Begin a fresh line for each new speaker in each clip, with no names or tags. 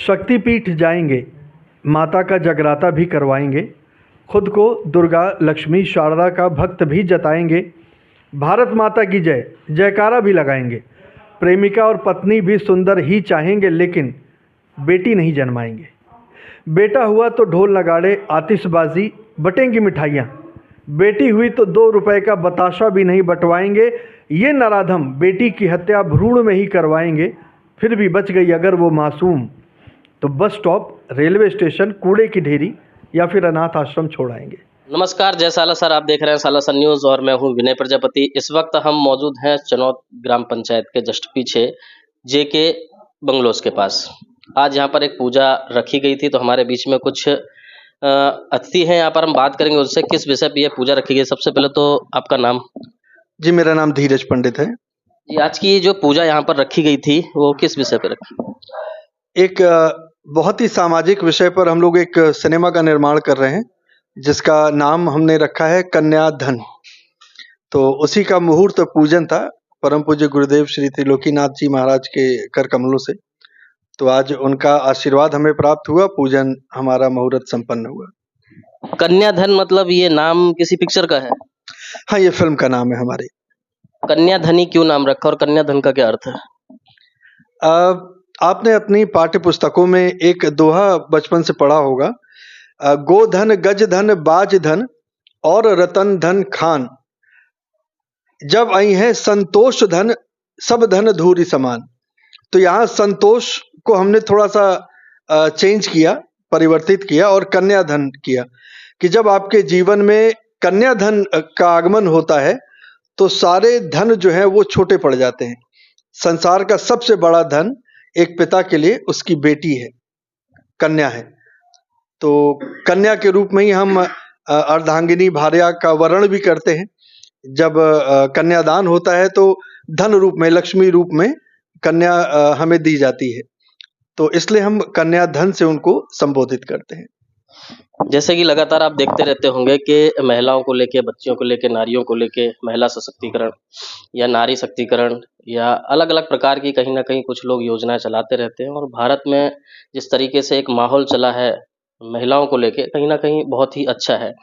शक्तिपीठ जाएंगे, माता का जगराता भी करवाएंगे, खुद को दुर्गा लक्ष्मी शारदा का भक्त भी जताएंगे, भारत माता की जय जयकारा भी लगाएंगे। प्रेमिका और पत्नी भी सुंदर ही चाहेंगे, लेकिन बेटी नहीं जन्माएंगे। बेटा हुआ तो ढोल नगाड़े आतिशबाजी बटेंगी मिठाइयाँ, बेटी हुई तो 2 रुपए का बताशा भी नहीं बंटवाएंगे। ये नराधम बेटी की हत्या भ्रूण में ही करवाएंगे, फिर भी बच गई अगर वो मासूम तो बस स्टॉप, रेलवे स्टेशन, कूड़े की ढेरी या फिर अनाथ आश्रम छोड़ाएंगे।
नमस्कार, जय सालासर। आप देख रहे हैं सालासर न्यूज़ और मैं हूं विनय प्रजापति। इस वक्त हम मौजूद हैं चनौद ग्राम पंचायत के जस्ट पीछे जेके बंगलोज के पास। आज यहां पर एक पूजा रखी गई थी, तो हमारे बीच में कुछ अतिथि हैं। यहाँ पर हम बात करेंगे उससे किस विषय पर यह पूजा रखी गई। सबसे पहले तो आपका नाम?
जी, मेरा नाम धीरज पंडित है।
जी, आज की जो पूजा यहाँ पर रखी गई थी वो किस विषय पर रखी?
एक बहुत ही सामाजिक विषय पर हम लोग एक सिनेमा का निर्माण कर रहे हैं, जिसका नाम हमने रखा है कन्याधन। तो उसी का मुहूर्त पूजन था परम पूज्य गुरुदेव श्री त्रिलोकीनाथ जी महाराज के कर कमलों से। तो आज उनका आशीर्वाद हमें प्राप्त हुआ, पूजन हमारा मुहूर्त संपन्न हुआ।
कन्याधन मतलब ये नाम किसी पिक्चर का है?
हाँ, ये फिल्म का नाम है हमारी।
कन्याधनी क्यों नाम रखा और कन्याधन का क्या अर्थ है?
आपने अपनी पाठ्य पुस्तकों में एक दोहा बचपन से पढ़ा होगा, गोधन गज धन बाज धन और रतन धन खान, जब आई है संतोष धन सब धन धूरी समान। तो यहाँ संतोष को हमने थोड़ा सा चेंज किया, परिवर्तित किया और कन्याधन किया कि जब आपके जीवन में कन्याधन का आगमन होता है तो सारे धन जो है वो छोटे पड़ जाते हैं। संसार का सबसे बड़ा धन एक पिता के लिए उसकी बेटी है, कन्या है। तो कन्या के रूप में ही हम अर्धांगिनी भार्या का वर्णन भी करते हैं। जब कन्यादान होता है तो धन रूप में, लक्ष्मी रूप में कन्या हमें दी जाती है, तो इसलिए हम कन्याधन से उनको संबोधित करते हैं।
जैसे कि लगातार आप देखते रहते होंगे कि महिलाओं को लेके, बच्चियों को लेके, नारियों को लेके महिला सशक्तिकरण या नारी शक्तिकरण या अलग अलग प्रकार की कहीं ना कहीं कुछ लोग योजनाएं चलाते रहते हैं। और भारत में जिस तरीके से एक माहौल चला है महिलाओं को लेके, कहीं ना कहीं बहुत ही अच्छा है।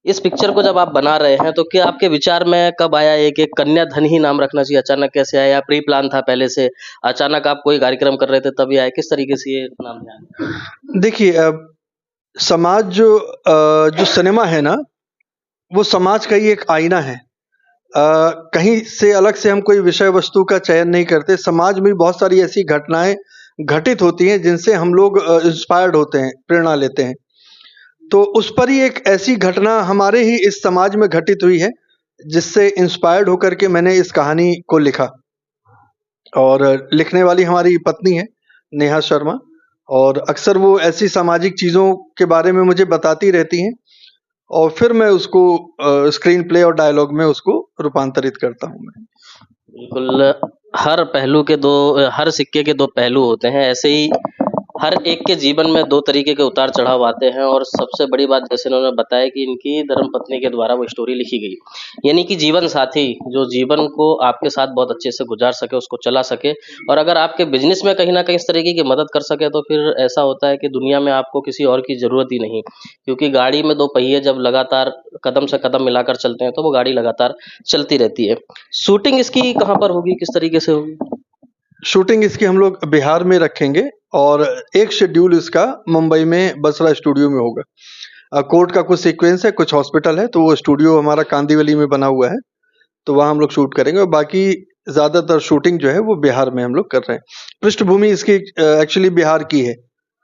इस पिक्चर को जब आप बना रहे हैं तो क्या आपके विचार में कब आया ये कि कन्याधन ही नाम रखना चाहिए? अचानक कैसे आया या प्री प्लान था पहले से? अचानक आप कोई कार्यक्रम कर रहे थे तभी आया? किस तरीके से ये नाम आया?
देखिए, समाज जो सिनेमा है ना, वो समाज का ही एक आईना है। कहीं से अलग से हम कोई विषय वस्तु का चयन नहीं करते। समाज में बहुत सारी ऐसी घटनाएं घटित होती हैं जिनसे हम लोग इंस्पायर्ड होते हैं, प्रेरणा लेते हैं। तो उस पर ही एक ऐसी घटना हमारे ही इस समाज में घटित हुई है, जिससे इंस्पायर्ड होकर के मैंने इस कहानी को लिखा। और लिखने वाली हमारी पत्नी है नेहा शर्मा, और अक्सर वो ऐसी सामाजिक चीज़ों के बारे में मुझे बताती रहती हैं और फिर मैं उसको स्क्रीन प्ले और डायलॉग में उसको रूपांतरित करता हूँ मैं।
बिल्कुल, हर सिक्के के दो पहलू होते हैं। ऐसे ही हर एक के जीवन में दो तरीके के उतार चढ़ाव आते हैं। और सबसे बड़ी बात, जैसे उन्होंने बताया कि इनकी धर्मपत्नी के द्वारा वो स्टोरी लिखी गई, यानी कि जीवन साथी जो जीवन को आपके साथ बहुत अच्छे से गुजार सके, उसको चला सके। और अगर आपके बिजनेस में कहीं ना कहीं इस तरीके की मदद कर सके तो फिर ऐसा होता है कि दुनिया में आपको किसी और की ज़रूरत ही नहीं। क्योंकि गाड़ी में दो पहिए जब लगातार कदम से कदम मिलाकर चलते हैं तो वो गाड़ी लगातार चलती रहती है। शूटिंग इसकी कहाँ पर होगी, किस तरीके से होगी?
शूटिंग इसकी हम लोग बिहार में रखेंगे और एक शेड्यूल इसका मुंबई में बसरा स्टूडियो में होगा। कोर्ट का कुछ सीक्वेंस है, कुछ हॉस्पिटल है, तो वो स्टूडियो हमारा कांदिवली में बना हुआ है, तो वहाँ हम लोग शूट करेंगे। और बाकी ज़्यादातर शूटिंग जो है वो बिहार में हम लोग कर रहे हैं। पृष्ठभूमि इसकी एक्चुअली बिहार की है,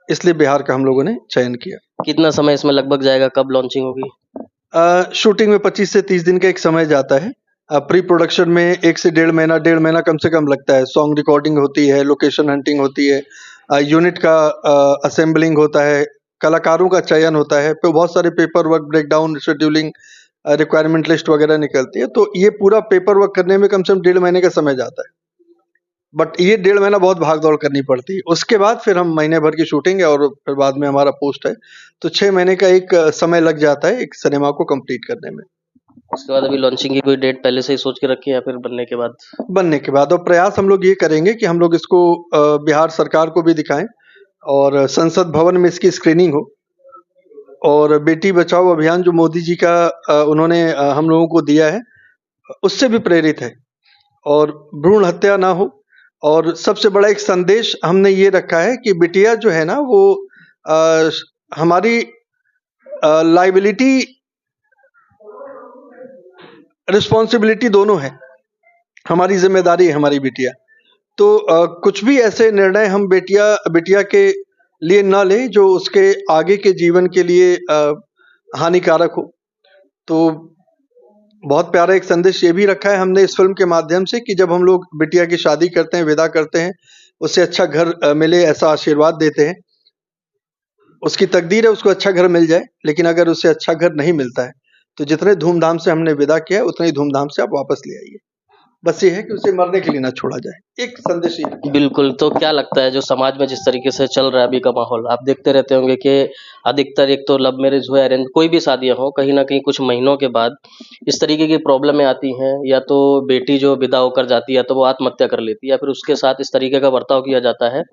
इसलिए बिहार का हम लोगों ने चयन किया।
कितना समय इसमें लगभग जाएगा? कब लॉन्चिंग होगी?
शूटिंग में 25 से 30 दिन का एक समय जाता है। प्री प्रोडक्शन में 1 से डेढ़ महीना कम से कम लगता है। सॉन्ग रिकॉर्डिंग होती है, लोकेशन हंटिंग होती है, यूनिट का असेंबलिंग होता है, कलाकारों का चयन होता है, फिर बहुत सारे paper work, breakdown, scheduling, requirement list वगैरह निकलती है। तो ये पूरा पेपर वर्क करने में कम से कम 1.5 महीने का समय जाता है। बट ये 1.5 महीना बहुत भाग दौड़ करनी पड़ती है। उसके बाद फिर हम महीने भर की शूटिंग है और फिर बाद में हमारा पोस्ट है, तो 6 महीने का एक समय लग जाता है एक सिनेमा को कंप्लीट करने में।
उसके बाद अभी लॉन्चिंग की कोई डेट पहले से ही सोच के रखी है या फिर बनने के बाद?
बनने के बाद। और प्रयास हम लोग ये करेंगे कि हम लोग इसको बिहार सरकार को भी दिखाएं और संसद भवन में इसकी स्क्रीनिंग हो, और बेटी बचाओ अभियान जो मोदी जी का उन्होंने हम लोगों को दिया है, उससे भी प्रेरित है, और भ्रूण हत्या ना हो। और सबसे बड़ा एक संदेश हमने ये रखा है कि बिटिया जो है ना वो हमारी लाइबिलिटी रिस्पॉन्सिबिलिटी दोनों है, हमारी जिम्मेदारी है हमारी बिटिया। तो कुछ भी ऐसे निर्णय हम बिटिया के लिए न लें जो उसके आगे के जीवन के लिए हानिकारक हो। तो बहुत प्यारा एक संदेश ये भी रखा है हमने इस फिल्म के माध्यम से कि जब हम लोग बिटिया की शादी करते हैं, विदा करते हैं, उसे अच्छा घर मिले ऐसा आशीर्वाद देते हैं। उसकी तकदीर है उसको अच्छा घर मिल जाए, लेकिन अगर उसे अच्छा घर नहीं मिलता है तो जितने धूमधाम से हमने विदा किया है उतने ही धूमधाम से आप वापस ले आइए। बस ये है कि उसे मरने के लिए ना छोड़ा जाए, एक संदेश ये है।
बिल्कुल, तो क्या लगता है जो समाज में जिस तरीके से चल रहा है अभी का माहौल, आप देखते रहते होंगे कि अधिकतर एक तो लव मैरिज हो या अरेंज, कोई भी शादियां हो, कहीं ना कहीं कुछ महीनों के बाद इस तरीके की प्रॉब्लमें आती हैं, या तो बेटी जो विदा होकर जाती है या तो वो आत्महत्या कर लेती है, या फिर उसके साथ इस तरीके का बर्ताव किया जाता है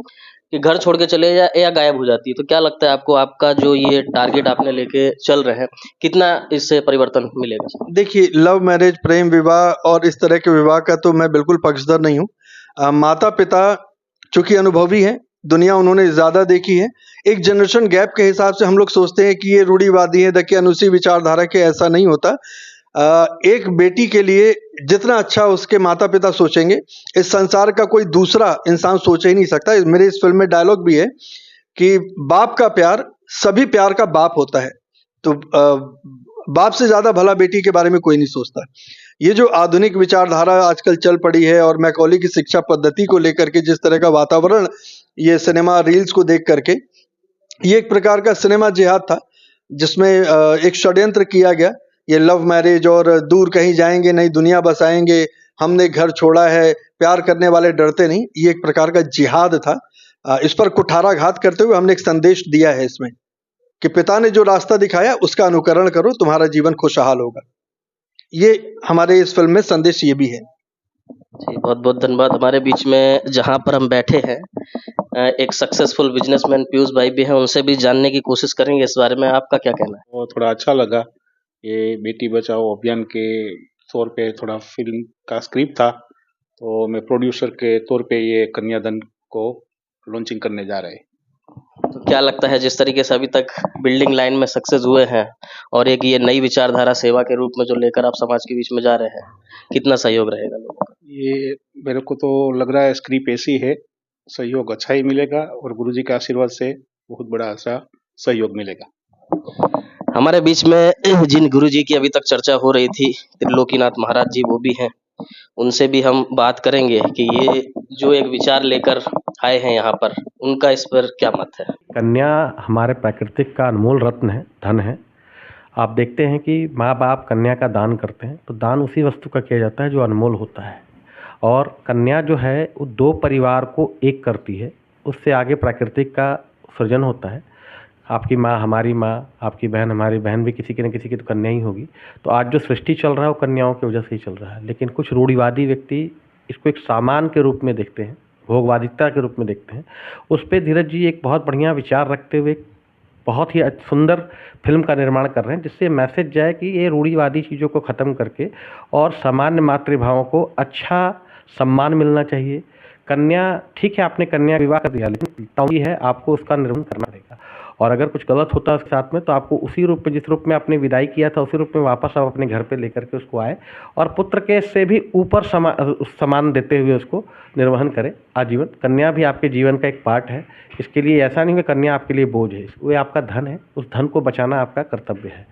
कि घर छोड़ के चले या गायब हो जाती है। तो क्या लगता है आपको, आपका जो ये टारगेट आपने लेके चल रहे हैं, कितना इससे परिवर्तन मिलेगा?
देखिए, लव मैरिज, प्रेम विवाह और इस तरह के विवाह का तो मैं बिल्कुल पक्षधर नहीं हूँ। माता पिता चूंकि अनुभवी हैं, दुनिया उन्होंने ज्यादा देखी है, एक जनरेशन गैप के हिसाब से हम लोग सोचते हैं कि ये रूढ़िवादी है, दकियानुसी विचारधारा के, ऐसा नहीं होता। एक बेटी के लिए जितना अच्छा उसके माता पिता सोचेंगे, इस संसार का कोई दूसरा इंसान सोच ही नहीं सकता। मेरे इस फिल्म में डायलॉग भी है कि बाप का प्यार सभी प्यार का बाप होता है। तो बाप से ज्यादा भला बेटी के बारे में कोई नहीं सोचता। ये जो आधुनिक विचारधारा आजकल चल पड़ी है और मैकॉली की शिक्षा पद्धति को लेकर के जिस तरह का वातावरण ये सिनेमा रील्स को देख करके, ये एक प्रकार का सिनेमा जिहाद था जिसमें एक षड्यंत्र किया गया। ये लव मैरिज और दूर कहीं जाएंगे नहीं, दुनिया बसाएंगे, हमने घर छोड़ा है, प्यार करने वाले डरते नहीं, ये एक प्रकार का जिहाद था। इस पर कुठाराघात करते हुए हमने एक संदेश दिया है इसमें कि पिता ने जो रास्ता दिखाया उसका अनुकरण करो, तुम्हारा जीवन खुशहाल होगा। ये हमारे इस फिल्म में संदेश ये भी है।
जी, बहुत बहुत धन्यवाद। हमारे बीच में जहाँ पर हम बैठे हैं, एक सक्सेसफुल बिजनेसमैन पीयूष भाई भी हैं, उनसे भी जानने की कोशिश करेंगे इस बारे में। आपका क्या कहना है?
वो थोड़ा अच्छा लगा, ये बेटी बचाओ अभियान के तौर पे थोड़ा फिल्म का स्क्रिप्ट था, तो मैं प्रोड्यूसर के तौर पे ये कन्यादान को लॉन्चिंग करने जा रहे हैं।
तो क्या लगता है जिस तरीके से अभी तक बिल्डिंग लाइन में सक्सेस हुए हैं और एक ये नई विचारधारा सेवा के रूप में जो लेकर आप समाज के बीच में जा रहे हैं, कितना सहयोग रहेगा लोगों का?
ये मेरे को तो लग रहा है स्क्रिप्ट ऐसी है, सहयोग अच्छा ही मिलेगा और गुरुजी के आशीर्वाद से बहुत बड़ा ऐसा सहयोग मिलेगा।
हमारे बीच में जिन गुरुजी की अभी तक चर्चा हो रही थी, त्रिलोकीनाथ महाराज जी, वो भी हैं, उनसे भी हम बात करेंगे कि ये जो एक विचार लेकर आए हैं यहाँ पर, उनका इस पर क्या मत है।
कन्या हमारे प्राकृतिक का अनमोल रत्न है, धन है। आप देखते हैं कि माँ बाप कन्या का दान करते हैं तो दान उसी वस्तु का किया जाता है जो अनमोल होता है, और कन्या जो है वो दो परिवार को एक करती है, उससे आगे प्राकृतिक का सृजन होता है। आपकी माँ हमारी माँ, आपकी बहन हमारी बहन भी किसी की न किसी की तो कन्या ही होगी। तो आज जो सृष्टि चल रहा है वो कन्याओं की वजह से ही चल रहा है, लेकिन कुछ रूढ़िवादी व्यक्ति इसको एक सामान के रूप में देखते हैं, भोगवादिता के रूप में देखते हैं। उस पर धीरज जी एक बहुत बढ़िया विचार रखते हुए बहुत ही सुंदर फिल्म का निर्माण कर रहे हैं, जिससे मैसेज जाए कि ये रूढ़िवादी चीज़ों को ख़त्म करके और सामान्य मातृभावों को अच्छा सम्मान मिलना चाहिए। कन्या ठीक है, आपने कन्या विवाह कर दिया, लेकिन तभी है आपको उसका निर्माण करना पड़ेगा, और अगर कुछ गलत होता है उसके साथ में तो आपको उसी रूप में, जिस रूप में आपने विदाई किया था, उसी रूप में वापस आप अपने घर पे लेकर के उसको आए और पुत्र के से भी ऊपर सम्मान देते हुए उसको निर्वहन करें आजीवन। कन्या भी आपके जीवन का एक पार्ट है, इसके लिए ऐसा नहीं कि कन्या आपके लिए बोझ है, वो आपका धन है, उस धन को बचाना आपका कर्तव्य है।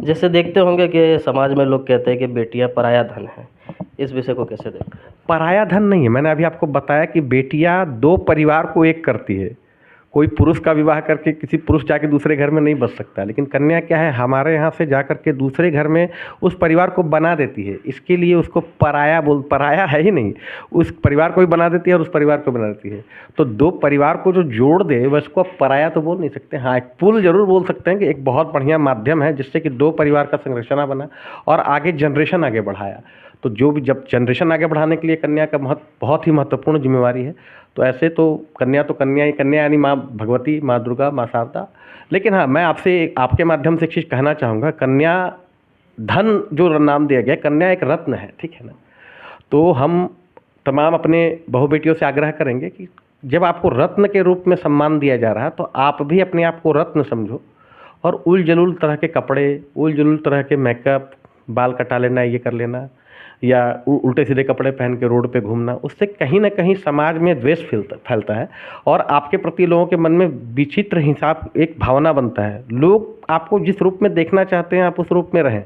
जैसे देखते होंगे कि समाज में लोग कहते हैं कि बेटियां पराया धन है, इस विषय को कैसे देखते हैं?
पराया धन नहीं है, मैंने अभी आपको बताया कि बेटियां दो परिवार को एक करती है। कोई पुरुष का विवाह करके किसी पुरुष जाके दूसरे घर में नहीं बस सकता, लेकिन कन्या क्या है, हमारे यहाँ से जा करके दूसरे घर में उस परिवार को बना देती है। इसके लिए उसको पराया है ही नहीं, उस परिवार को भी बना देती है और उस परिवार को बना देती है। तो दो परिवार को जो जोड़ दे वह उसको पराया तो बोल नहीं सकते। हाँ, एक पुल जरूर बोल सकते हैं कि एक बहुत बढ़िया माध्यम है जिससे कि दो परिवार का संरचना बना और आगे जनरेशन आगे बढ़ाया। तो जो भी जब जनरेशन आगे बढ़ाने के लिए कन्या का बहुत ही महत्वपूर्ण जिम्मेवारी है। तो ऐसे तो कन्या ही कन्या यानी माँ भगवती, माँ दुर्गा, माँ शारदा। लेकिन हाँ, मैं आपसे आपके माध्यम से एक चीज़ कहना चाहूँगा, कन्या धन जो नाम दिया गया, कन्या एक रत्न है, ठीक है ना। तो हम तमाम अपने बहू बेटियों से आग्रह करेंगे कि जब आपको रत्न के रूप में सम्मान दिया जा रहा है तो आप भी अपने आप को रत्न समझो, और उल जलूल तरह के कपड़े, उल जलूल तरह के मेकअप, बाल कटा लेना, ये कर लेना, या उल्टे सीधे कपड़े पहन के रोड पे घूमना, उससे कहीं ना कहीं समाज में द्वेष फैलता है और आपके प्रति लोगों के मन में विचित्र हिसाब एक भावना बनता है। लोग आपको जिस रूप में देखना चाहते हैं आप उस रूप में रहें।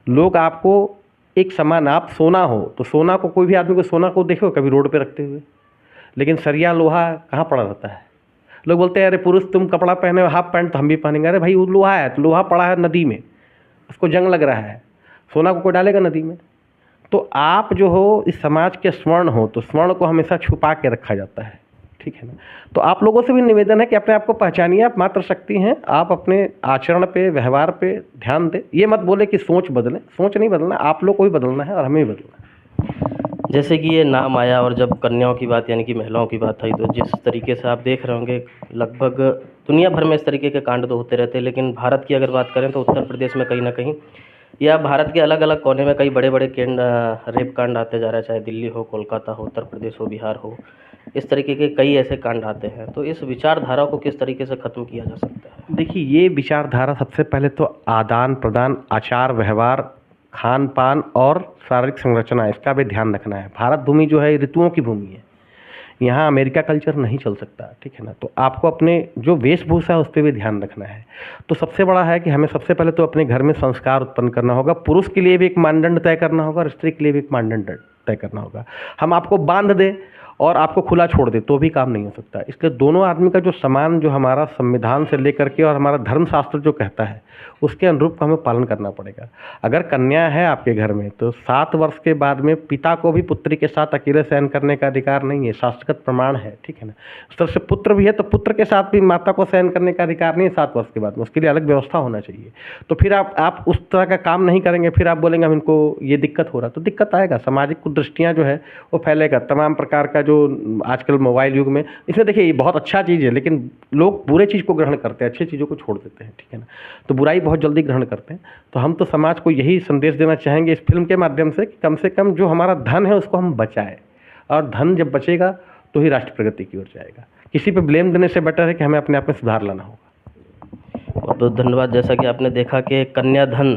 लोग आपको एक समान, आप सोना हो तो सोना को, कोई भी आदमी को सोना को देखो कभी रोड पे रखते हुए, लेकिन सरिया लोहा कहाँ पड़ा रहता है। लोग बोलते हैं अरे पुरुष तुम कपड़ा पहने हो हाफ पैंट तो हम भी पहनेंगे। अरे भाई वो लोहा है, तो लोहा पड़ा है नदी में, उसको जंग लग रहा है, सोना को कोई डालेगा नदी में। तो आप जो हो इस समाज के स्वर्ण हो, तो स्वर्ण को हमेशा छुपा के रखा जाता है, ठीक है ना। तो आप लोगों से भी निवेदन है कि अपने आप को पहचानिए, आप मातृशक्ति हैं, आप अपने आचरण पे, व्यवहार पे ध्यान दें। ये मत बोले कि सोच बदलें, सोच नहीं बदलना, आप लोग को भी बदलना है और हमें भी बदलना है।
जैसे कि ये नाम आया और जब कन्याओं की बात यानी कि महिलाओं की बात आई, तो जिस तरीके से आप देख रहे होंगे लगभग दुनिया भर में इस तरीके के कांड तो होते रहते हैं, लेकिन भारत की अगर बात करें तो उत्तर प्रदेश में कहीं ना कहीं या भारत के अलग अलग कोने में कई बड़े बड़े रेप कांड आते जा रहे हैं, चाहे दिल्ली हो, कोलकाता हो, उत्तर प्रदेश हो, बिहार हो, इस तरीके के कई ऐसे कांड आते हैं। तो इस विचारधारा को किस तरीके से ख़त्म किया जा सकता है?
देखिए, ये विचारधारा सबसे पहले तो आदान प्रदान, आचार व्यवहार, खान पान और शारीरिक संरचना, इसका भी ध्यान रखना है। भारत भूमि जो है ऋतुओं की भूमि है, यहाँ अमेरिका कल्चर नहीं चल सकता, ठीक है ना। तो आपको अपने जो वेशभूषा है उस पर भी ध्यान रखना है। तो सबसे बड़ा है कि हमें सबसे पहले तो अपने घर में संस्कार उत्पन्न करना होगा। पुरुष के लिए भी एक मानदंड तय करना होगा और स्त्री के लिए भी एक मानदंड तय करना होगा। हम आपको बांध दें और आपको खुला छोड़ दे तो भी काम नहीं हो सकता। इसलिए दोनों आदमी का जो समान, जो हमारा संविधान से लेकर के और हमारा धर्मशास्त्र जो कहता है उसके अनुरूप हमें पालन करना पड़ेगा। अगर कन्या है आपके घर में तो 7 वर्ष के बाद में पिता को भी पुत्री के साथ अकेले शयन करने का अधिकार नहीं है, शास्त्रगत प्रमाण है, ठीक है ना। उस तरह से पुत्र भी है तो पुत्र के साथ भी माता को शयन करने का अधिकार नहीं है 7 वर्ष के बाद में, उसके लिए अलग व्यवस्था होना चाहिए। तो फिर आप उस तरह का काम नहीं करेंगे, फिर आप बोलेंगे हम इनको ये दिक्कत हो रहा, तो दिक्कत आएगा। सामाजिक कुदृष्टियाँ जो है वो फैलेगा, तमाम प्रकार का जो आजकल मोबाइल युग में, इसमें देखिए ये बहुत अच्छा चीज़ है, लेकिन लोग बुरे चीज़ को ग्रहण करते हैं, अच्छी चीज़ों को छोड़ देते हैं, ठीक है ना। तो बुराई बहुत जल्दी ग्रहण करते हैं। तो हम तो समाज को यही संदेश देना चाहेंगे इस फिल्म के माध्यम से कि कम जो हमारा धन है उसको हम बचाएं, और धन जब बचेगा तो ही राष्ट्र प्रगति की ओर जाएगा। किसी पे ब्लेम देने से बेटर है कि हमें अपने आप में सुधार लाना होगा।
बहुत बहुत धन्यवाद। जैसा कि आपने देखा कि कन्याधन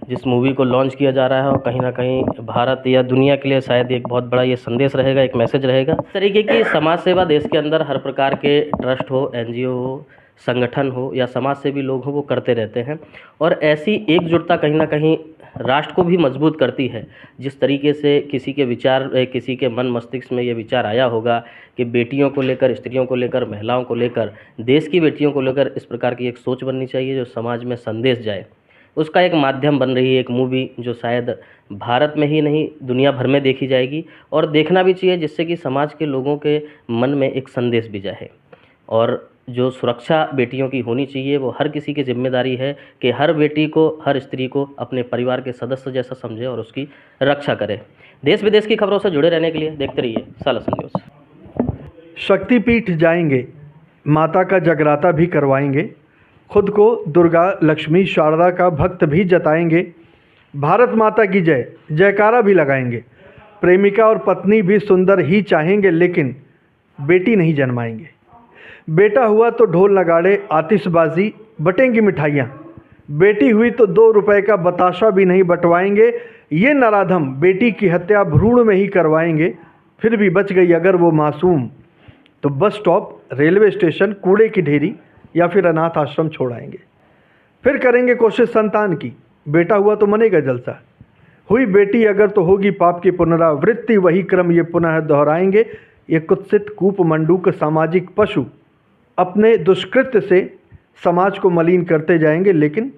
जिस मूवी को लॉन्च किया जा रहा है और कहीं ना कहीं भारत या दुनिया के लिए शायद एक बहुत बड़ा ये संदेश रहेगा, एक मैसेज रहेगा। इस तरीके की समाज सेवा देश के अंदर हर प्रकार के ट्रस्ट हो, एनजीओ हो, संगठन हो या समाज सेवी लोग हो वो करते रहते हैं, और ऐसी एकजुटता कहीं ना कहीं राष्ट्र को भी मजबूत करती है। जिस तरीके से किसी के विचार, किसी के मन मस्तिष्क में ये विचार आया होगा कि बेटियों को लेकर, स्त्रियों को लेकर, महिलाओं को लेकर, देश की बेटियों को लेकर इस प्रकार की एक सोच बननी चाहिए जो समाज में संदेश जाए, उसका एक माध्यम बन रही है एक मूवी जो शायद भारत में ही नहीं दुनिया भर में देखी जाएगी, और देखना भी चाहिए, जिससे कि समाज के लोगों के मन में एक संदेश भी जाए। और जो सुरक्षा बेटियों की होनी चाहिए वो हर किसी की जिम्मेदारी है कि हर बेटी को, हर स्त्री को अपने परिवार के सदस्य जैसा समझे और उसकी रक्षा करे। देश विदेश की खबरों से जुड़े रहने के लिए देखते रहिए सालासन न्यूज़।
शक्तिपीठ जाएंगे, माता का जगराता भी करवाएंगे, खुद को दुर्गा, लक्ष्मी, शारदा का भक्त भी जताएंगे, भारत माता की जय जयकारा भी लगाएंगे, प्रेमिका और पत्नी भी सुंदर ही चाहेंगे लेकिन बेटी नहीं जन्माएंगे, बेटा हुआ तो ढोल नगाड़े, आतिशबाजी, बटेंगी मिठाइयाँ, बेटी हुई तो 2 रुपए का बताशा भी नहीं बंटवाएंगे, ये नराधम बेटी की हत्या भ्रूण में ही करवाएंगे, फिर भी बच गई अगर वो मासूम तो बस स्टॉप, रेलवे स्टेशन, कूड़े की ढेरी या फिर अनाथ आश्रम छोड़ाएंगे। फिर करेंगे कोशिश संतान की, बेटा हुआ तो मनेगा जलसा, हुई बेटी अगर तो होगी पाप की पुनरावृत्ति, वही क्रम ये पुनः दोहराएंगे, ये कुत्सित कूप मंडूक सामाजिक पशु अपने दुष्कृत्य से समाज को मलिन करते जाएंगे लेकिन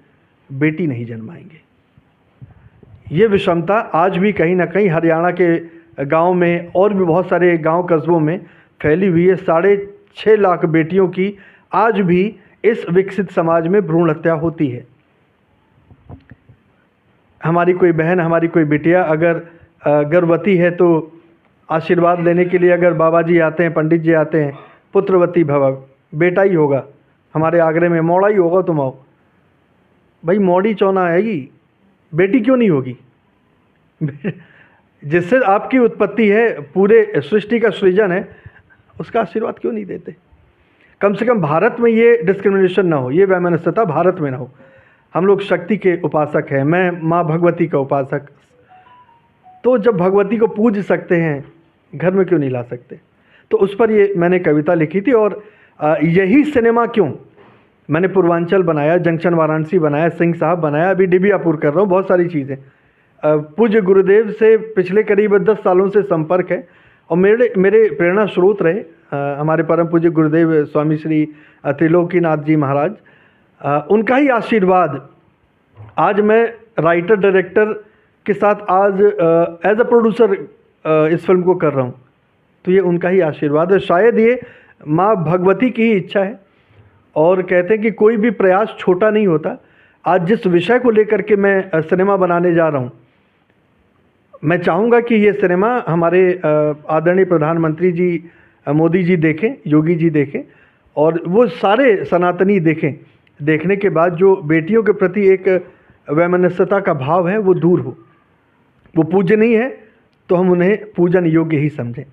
बेटी नहीं जन्माएंगे। ये विषमता आज भी कहीं ना कहीं हरियाणा के गांव में और भी बहुत सारे गांव कस्बों में फैली हुई है। 6.5 लाख बेटियों की आज भी इस विकसित समाज में भ्रूण हत्या होती है। हमारी कोई बहन, हमारी कोई बिटिया अगर गर्भवती है तो आशीर्वाद लेने के लिए अगर बाबा जी आते हैं, पंडित जी आते हैं, पुत्रवती भव, बेटा ही होगा, हमारे आगरे में मौड़ा ही होगा तुम आओ। भाई मौड़ी चौना आएगी, बेटी क्यों नहीं होगी? जिससे आपकी उत्पत्ति है, पूरे सृष्टि का सृजन है, उसका आशीर्वाद क्यों नहीं देते? कम से कम भारत में ये डिस्क्रिमिनेशन ना हो, ये वैमनस्यता भारत में ना हो। हम लोग शक्ति के उपासक हैं, मैं माँ भगवती का उपासक, तो जब भगवती को पूज सकते हैं, घर में क्यों नहीं ला सकते? तो उस पर ये मैंने कविता लिखी थी। और यही सिनेमा क्यों, मैंने पूर्वांचल बनाया, जंक्शन वाराणसी बनाया, सिंह साहब बनाया, अभी डिबियापुर कर रहा हूँ, बहुत सारी चीज़ें। पूज्य गुरुदेव से पिछले करीब 10 सालों से संपर्क है और मेरे प्रेरणा स्रोत रहे हमारे परम पूज्य गुरुदेव स्वामी श्री त्रिलोकीनाथ जी महाराज, उनका ही आशीर्वाद। आज मैं राइटर डायरेक्टर के साथ आज एज अ प्रोड्यूसर इस फिल्म को कर रहा हूँ, तो ये उनका ही आशीर्वाद है। शायद ये माँ भगवती की ही इच्छा है। और कहते हैं कि कोई भी प्रयास छोटा नहीं होता। आज जिस विषय को लेकर के मैं सिनेमा बनाने जा रहा हूँ, मैं चाहूँगा कि ये सिनेमा हमारे आदरणीय प्रधानमंत्री जी मोदी जी देखें, योगी जी देखें, और वो सारे सनातनी देखें। देखने के बाद जो बेटियों के प्रति एक वैमनस्यता का भाव है वो दूर हो। वो पूज्य नहीं है तो हम उन्हें पूजन योग्य ही समझें।